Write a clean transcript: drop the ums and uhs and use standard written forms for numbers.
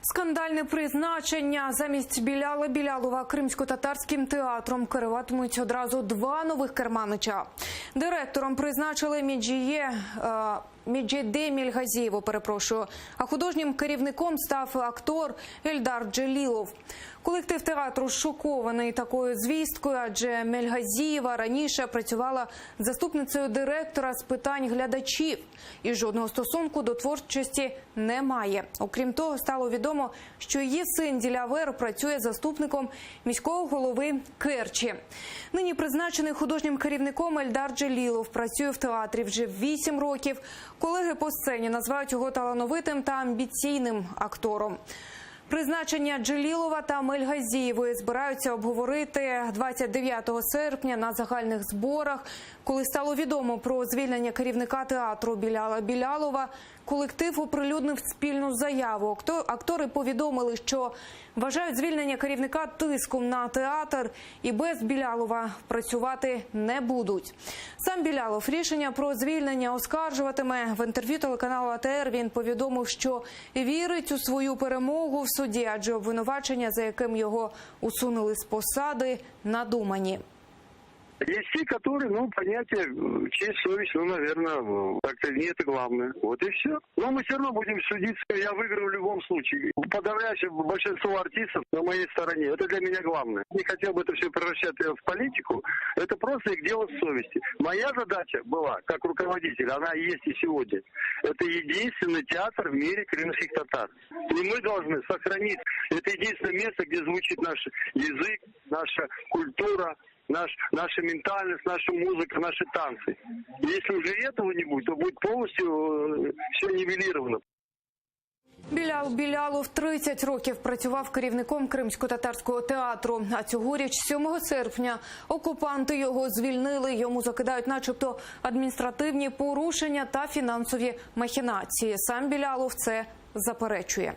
Скандальне призначення. Замість Білялова кримсько-татарським театром керуватимуть одразу два нових керманича. Директором призначили Меджиде Мельгазієву, а художнім керівником став актор Ельдар Джелілов. Колектив театру шокований такою звісткою, адже Мельгазієва раніше працювала заступницею директора з питань глядачів і жодного стосунку до творчості не має. Окрім того, стало відомо, що її син Ділявер працює заступником міського голови Керчі. Нині призначений художнім керівником Ельдар Джелілов працює в театрі вже 8 років. Колеги по сцені називають його талановитим та амбіційним актором. Призначення Джелілова та Мельгазієвої збираються обговорити 29 серпня на загальних зборах. Коли стало відомо про звільнення керівника театру Білялова, колектив оприлюднив спільну заяву. Актори повідомили, що вважають звільнення керівника тиском на театр і без Білялова працювати не будуть. Сам Білялов рішення про звільнення оскаржуватиме. В інтерв'ю телеканалу АТР він повідомив, що вірить у свою перемогу в суді, адже обвинувачення, за яким його усунули з посади, надумані. Есть те, которые, понятие честь, совесть, наверное, как-то не это главное. Вот и все. Но мы все равно будем судиться. Я выиграю в любом случае. Подавляющее большинство артистов на моей стороне. Это для меня главное. Не хотел бы это все превращать в политику. Это просто их дело совести. Моя задача была, как руководитель, она и есть и сегодня. Это единственный театр в мире крымских татар. И мы должны сохранить это единственное место, где звучит наш язык, наша культура, наша ментальность, наша музыка, наши танцы. Если уже этого не будет, то будет полностью все нивелировано. Білялов 30 років працював керівником Кримсько-татарського театру. А цьогоріч, 7 серпня, окупанти його звільнили. Йому закидають начебто адміністративні порушення та фінансові махінації. Сам Білялов це заперечує.